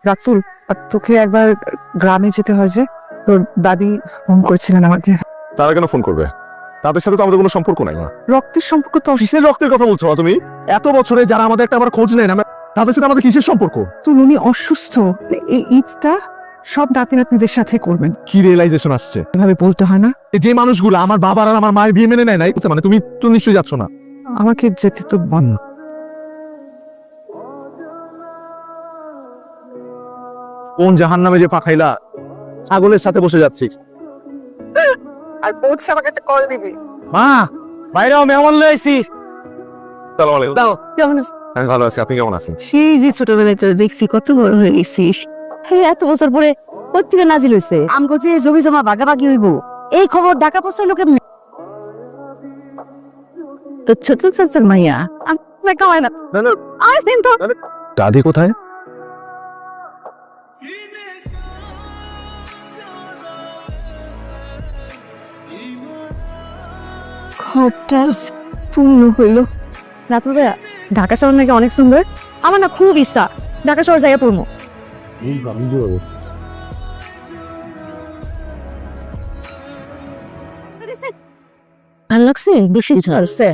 রাতুল, তোকে একবার গ্রামে যেতে হয় যে, তোর দাদি ফোন করেছিলেন আমাকে। তারা কেন ফোন করবে? তাদের সাথে তো আমাদের কোনো সম্পর্ক নাই। রক্তের সম্পর্ক তো কিসের রক্তের কথা বলছো তুমি? এত বছরে যারা আমাদের একটা আবার খোঁজ নেয় না, তাদের সাথে আমাদের কিসের সম্পর্ক? তো উনি অসুস্থ, এই ঈদটা সব নাতি নাতনিদের সাথে করবেন। কি রিয়েলাইজেশন আসছে? এভাবে বলতে হয় না। যে মানুষগুলো আমার বাবার আর আমার মায়ের বিয়ে মেনে নেয় নাই, মানে তুমি তো নিশ্চয়ই যাচ্ছ না। আমাকে যেতে তো বল। কোন জাহান্নামে যে পাখাইলা, ছাগলের সাথে বসে যাচ্ছিস। আর বলছে আমাকে একটা কল দিবি। মা, বাইরেও মেহমান লইছি। আসসালামু আলাইকুম। দাও, কেমন আছিস? আমি ভালো আছি, আপনি কেমন আছেন? সেই যে ছোটবেলায় তোর দেখছি কত বড় হয়ে গেছিস। হ্যাঁ, এত বছর পরে কোত্থেকে নাজিল হইছে? আমগো যে জমি জমা ভাগাভাগি হইব, এই খবর ঢাকা পৌঁছাইলো কেমনে? তো ছোট চাচার মাইয়া আমি কামাই না। আসেন তো। দাদি কোথায়? ঘরটা পূর্ণ হইল। রাতুল ভাইয়া, ঢাকা শহর নাকি অনেক সুন্দর। আমার না খুব ইচ্ছা ঢাকা শহর জায়গা পড়বো। ভালো লাগছে? বেশি ঝালছে।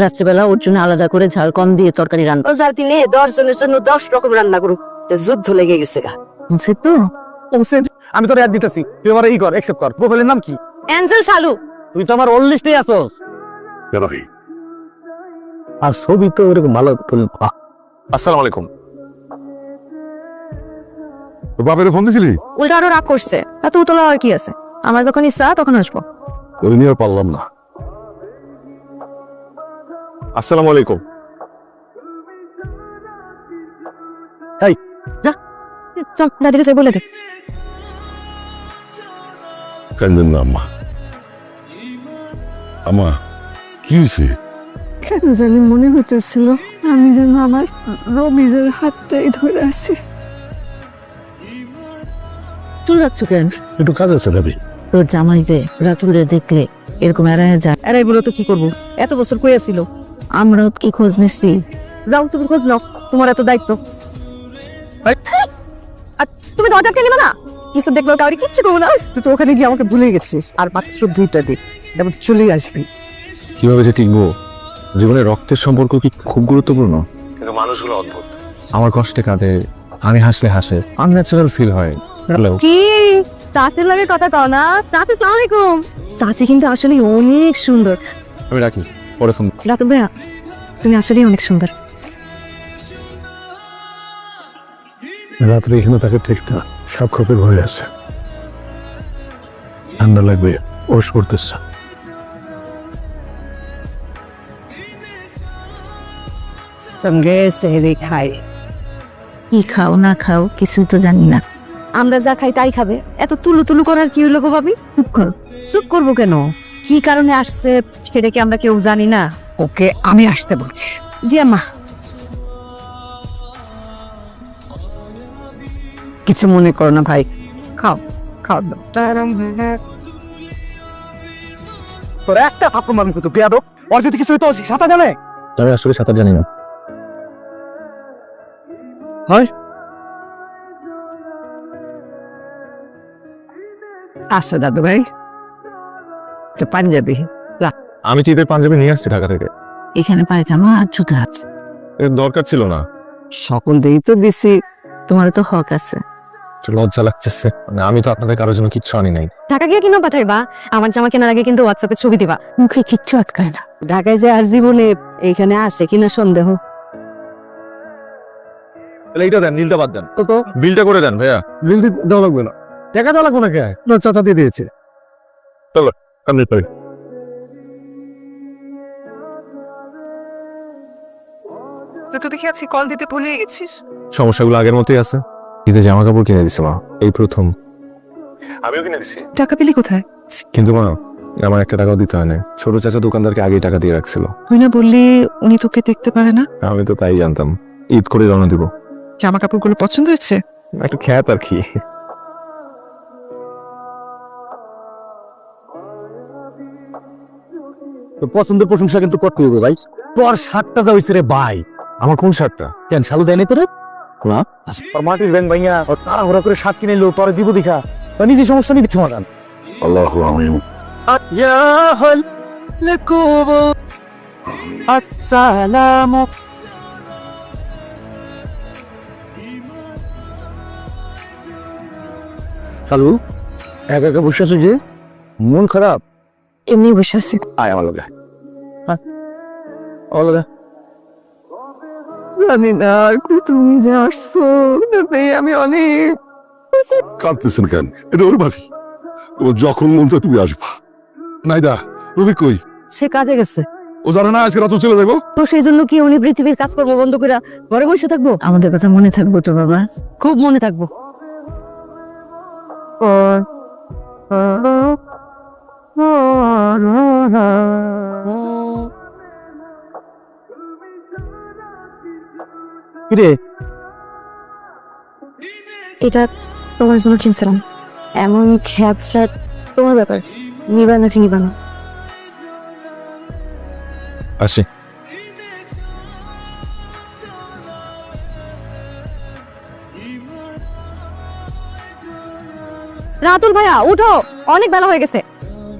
রাত্রিবেলা ওর জন্য আলাদা করে ঝাল কম দিয়ে তরকারি রান্না। রোজার দিনে 10 জনের জন্য 10 রকম রান্না করুক, যুদ্ধ লেগে গেছে গা। বুঝছি তো। আমি তোর অ্যাড দিতেছি, তুই আমার কর, অ্যাকসেপ্ট কর। প্রোফাইলের নাম কি? অ্যাঞ্জেল শালু। তুই তো আমার ওল্ড লিস্টেই আছো। কেন ভাই? আর ছবি তো এরকম ভালো। আসসালামু আলাইকুম। তোর বাপের ফোন দিছিলি? উল্টা আরো রাগ করছে। এত উতলা আর কি আছে? আমার যখন ইচ্ছা তখন আসবো। তোর নিয়ে আর পারলাম না। আসসালামু আলাইকুম। চল দাদিকে সে বলে দে। কান্দেন না আম্মা। আম্মা, কি হয়েছে? কেন জানি মনে হতেছিল আমি যেন আমার রমিজের হাতটাই ধরে আছি। চলে যাচ্ছ কেন? একটু কাজ আছে ভাবি। তোর জামাই যে রাতুলের দেখলে এরকম এড়ায় যায়। এরাই বলো তো কি করবো? এত বছর কই আছিল? আমরাও কি খোঁজ নিচ্ছি। যাও তুমি খোঁজ নাও, তোমার এত দায়িত্ব। আর তুমি দরজা আটকে নিবে না? কিছু দেখলো কাউরি কিচ্ছু করবো না। তুই তো ওখানে গিয়ে আমাকে ভুলে গেছিস। আর মাত্র 2টা দিন, তারপর চলেই আসবি। কিভাবে যে টিকবো? জীবনে রক্তের সম্পর্ক কি খুব গুরুত্বপূর্ণ? কিন্তু মানুষগুলো অদ্ভুত। আমার কষ্টে কাঁদে, আমি হাসলে হাসে, আনন্যাচারাল ফিল হয়। হ্যালো, কি সাসির লাগে কথা কও না? সাসি আসসালামু আলাইকুম। সাসি কিন্তু আসলে অনেক সুন্দর। আমি রাখি, পরে ফোন। রাতুল ভাইয়া, তুমি আসলেই অনেক সুন্দর। রাত্রে এখানে তাকে ঠিক না, সাপ খোপের ভয় আছে। ঠান্ডা লাগবে, ওষ করতেছে। সঙ্গে সেহরি খাই। কি খাও না খাও কিছুই তো জানি না। আমরা যা খাই তাই খাবে। এত তুলু তুলু করার কি হলো গো ভাবি? চুপ করো। চুপ করবো কেন? কি কারণে আসছে সেটা কি আমরা কেউ জানি না? ওকে আমি আসতে বলছি। জি আম্মা। কিছু মনে করো না ভাই, খাও খাও। তোর একটা ফাফর মারুন কিন্তু বেয়াদব। ওর যদি কিছু হইতো সাঁতার জানে? আমি আসলে সাঁতার জানি না। হয় আসো দাদু ভাই, তো পাঞ্জাবি। আমি চিতের পাঞ্জাবি নিয়ে আসছি ঢাকা থেকে। এখানে পায়জামা আর জুতা আছে। এর দরকার ছিল না। সকল দেই তো বেশি, তোমার তো হক আছে। একটু লজ্জা লাগতেছে, মানে আমি তো আপনাদের কারোর জন্য কিচ্ছু আনি নাই। ঢাকা গিয়ে কিনো পাঠাইবা? আমার জামা কেনার আগে কিন্তু হোয়াটসঅ্যাপে ছবি দিবা। মুখে কিচ্ছু আটকায় না। ঢাকায় যে আর জীবনে এইখানে আসে কিনা সন্দেহ। তাহলে এইটা দেন, নীলটা বাদ দেন। তো বিলটা করে দেন ভাইয়া। বিল দেওয়া লাগবে না। টাকা দেওয়া লাগবে না কে? না, চাচা দিয়ে দিয়েছে। কমপ্লিট করি। তুই তো দেখি আজকে কল দিতে ভুলে গেছিস। সমস্যাগুলো আগের মতোই আছে। ঈদে জামা কাপড় কিনে দিছে মা, এই প্রথম। আমিও কিনে দিছি। টাকা পেলি কোথায়? কিন্তু মা, আমার একটা টাকাও দিতে হয় না। ছোট চাচা দোকানদারকে আগেই টাকা দিয়ে রাখছিল। তুই না বললি উনি তোকে দেখতে পারে না? আমি তো তাই জানতাম। ঈদ করে রওনা দিব। জামা কাপড়গুলো পছন্দ হয়েছে? একটু খ্যাত আর কি। তো পছন্দের প্রশংসা কিন্তু করতে হবে ভাই। তোর শার্টটা যা হয়েছে রে ভাই। আমার কোন শার্টটা? কেন শালু দেয়নি তোরে? আর মাটির ব্যাংক ভাইয়া তাড়াহুড়া করে শাক কিনে এলো পরে দিব দেখা নিজে সমস্যা নিয়ে দিচ্ছে মাদান আল্লাহু আমিন। আসসালামু কালু একা একা বসে আছো যে, মন খারাপ? এমনি বসে আছি। আয় আমার লগে। হ্যাঁ আমার লগে। জানি না আর কি তুমি যে আসছো তাতে আমি অনেক কাঁদতেছেন কেন? এটা ওর বাড়ি, তোমার যখন মন চায় তুমি আসবা। নাইদা, রবি কই? সে কাজে গেছে। ও জানে না আজকে রাত চলে যাবো? তো সেই জন্য কি উনি পৃথিবীর কাজকর্ম বন্ধ করে ঘরে বসে থাকবো? আমাদের কথা মনে থাকবো তো বাবা। খুব মনে থাকবো। কিরে এটা তোমার জন্য কিনছিলাম। এমন খ্যাত শার্ট তোমার ব্যাপার, নিবা নাকি নিবা না? আসি রাতুল ভাইয়া উঠো, অনেক বেলা হয়ে গেছে।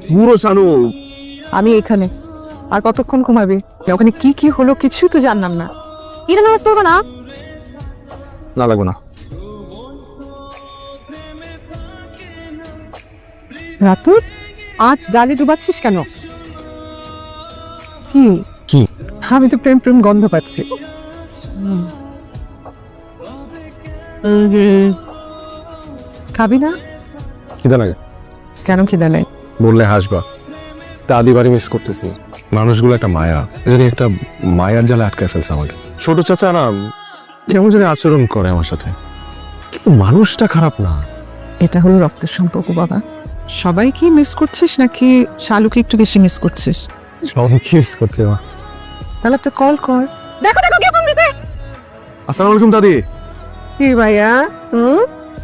পুরো শানু আমি এখানে আর কতক্ষণ ঘুমাবি? ওখানে কি কি হলো কিছু তো জানলাম না। ঈদের নামাজ পড়বো না? না লাগবো না। রাতুল, আজ গালি ডুবাচ্ছিস কেন? কি কি? আমি তো প্রেম প্রেম গন্ধ পাচ্ছি। খাবি না? খিদা লাগে। কেন খিদা নেই? বললে হাসবা। দাদি বাড়ি মিস করতেছি। মানুষগুলো একটা মায়া, জানি একটা মায়ার জালে আটকায় ফেলছে আমাকে। ছোট চাচা না কেমন জানি আচরণ করে আমার সাথে, কিন্তু মানুষটা খারাপ না। এটা হলো রক্তের সম্পর্ক বাবা। সবাই কি মিস করছিস নাকি শালুকে একটু বেশি মিস করছিস? সবাই কি মিস করতে মা? তাহলে একটা কল কর। দেখো দেখো কে ফোন দিছে। আসসালামু আলাইকুম দাদি। কি ভাইয়া,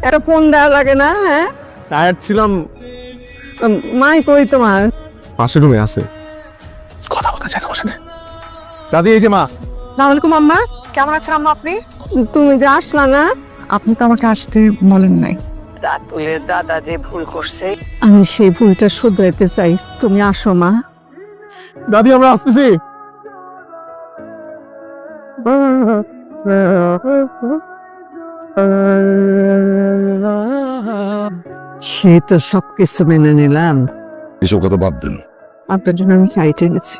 একটা ফোন দেওয়া লাগে না? হ্যাঁ, টায়ার্ড ছিলাম। মাই কই তোমার? পাশের রুমে আছে, কথা বলতে চাই তোমার সাথে। দাদি এই যে মা। আসসালামু আলাইকুম আম্মা, কেমন আছেন আম্মা আপনি? তুমি যে আসলা না? আপনি তো আমাকে আসতে বলেন নাই। রাতুলের দাদা যে ভুল করছে আমি সেই ভুলটা শুধরাইতে চাই। তুমি আসো মা। দাদি আমরা আসতেছি। সে তো সবকিছু মেনে নিলাম। এসব কথা বাদ দেন। আপনার জন্য আমি শাড়িটা এনেছি।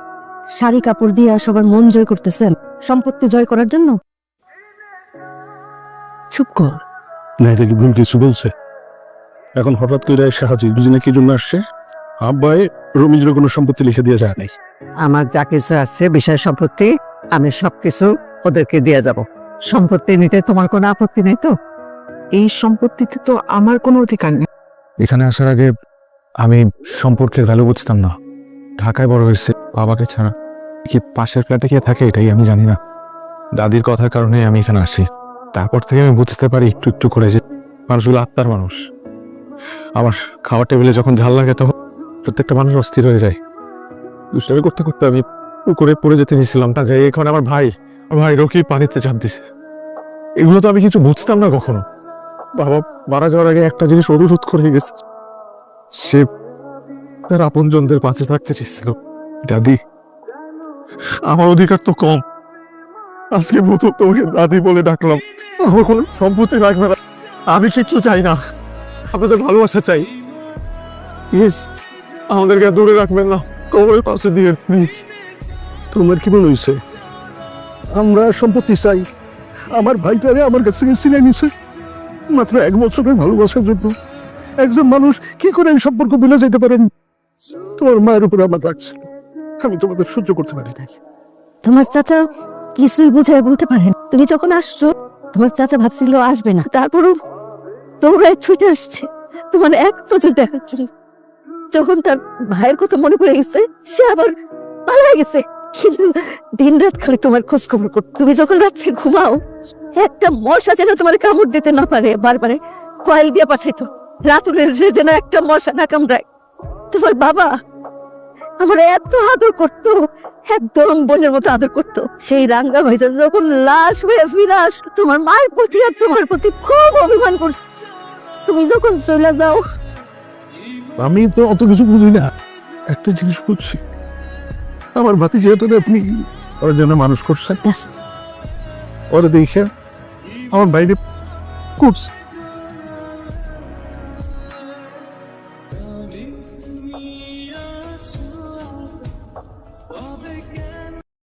শাড়ি কাপড় দিয়ে সবার মন জয় করতেছেন, সম্পত্তি জয় করার জন্য? চুপ কর। না এটা কি ভুল কিছু বলছে? এখন হঠাৎ করে এসে হাজির, বুঝিনা কি জন্য আসছে? আব্বাই রমিজের কোনো সম্পত্তি লিখে দিয়ে যায় নাই। আমার যা কিছু আছে বিষয় সম্পত্তি আমি সবকিছু ওদেরকে দিয়ে যাব। সম্পত্তি নিতে তোমার কোনো আপত্তি নেই তো? এই সম্পত্তিতে তো আমার কোনো অধিকার নেই। এখানে আসার আগে আমি সম্পর্কের ভ্যালু বুঝতাম না। ঢাকায় বড় হয়েছে বাবাকে ছাড়া। কি পাশের ফ্ল্যাটে কে থাকে এটাই আমি জানি না। দাদির কথার কারণে আমি এখানে আসি। তারপর থেকে আমি বুঝতে পারি একটু একটু করে যে মানুষগুলো আত্মার মানুষ। আমার খাওয়ার টেবিলে যখন ঝাল লাগে তখন প্রত্যেকটা মানুষ অস্থির হয়ে যায়। দুষ্টামি করতে করতে আমি পুকুরে পড়ে যেতে নিয়েছিলাম, তা যাই এখন আমার ভাই রকি পানিতে চাপ দিছে। এগুলো তো আমি কিছু বুঝতাম না কখনো। বাবা মারা যাওয়ার আগে একটা জিনিস অনুরোধ করে গেছে, সে তার আপনজনদের পাশে থাকতে চেয়েছিল। দাদি, আমার অধিকার তো কম। আজকে প্রথম তোমাকে দাদি বলে ডাকলাম। আমার কোনো সম্পত্তি লাগবে না, আমি কিচ্ছু চাই না, আপনাদের ভালোবাসা চাই। ইয়েস, আমাদেরকে দূরে রাখবেন না, কবরের পাশে দিয়ে প্লিজ। তোমার কি মনে হয়েছে আমরা সম্পত্তি চাই? আমার ভাইটারে আমার কাছ থেকে ছিনিয়ে নিছে মাত্র 1 বছরের ভালোবাসার জন্য। একজন মানুষ কি করে এই সম্পর্ক ভুলে যেতে পারেন? তোমার মায়ের উপরে আমার রাগ ছিল, আমি তোমাদের সহ্য করতে পারি নাই। তোমার চাচা কিছুই বুঝায় বলতে পারেন। তুমি যখন আসছো তোমার চাচা ভাবছিল আসবে না, তারপরও তোমরা ছুটে আসছে তোমার এক নজর দেখাচ্ছিল। যখন তার ভাইয়ের কথা মনে পড়ে গেছে সে আবার পালিয়ে গেছে, কিন্তু দিন রাত খালি তোমার খোঁজ খবর করত। তুমি যখন রাত্রে ঘুমাও একটা মশা যেন তোমার কামড় দিতে না পারে বারবারে কয়েল দিয়ে পাঠাইতো, রাতুলের যেন একটা মশা না কামড়ায়। তোমার বাবা আমার এত আদর করতো, একদম বোনের মতো আদর করতো। সেই রাঙ্গা ভাইজান যখন লাশ হয়ে ফিরে আসলো, তোমার মায়ের প্রতি আর তোমার প্রতি খুব অভিমান করছে। তুমি যখন চলে যাও, আমি তো অত কিছু বুঝি না, একটা জিনিস বুঝছি, আমার ভাতিজাটারে আপনি ওর জন্য মানুষ করছেন, ওরা দেখে আমার বাইরে করছে।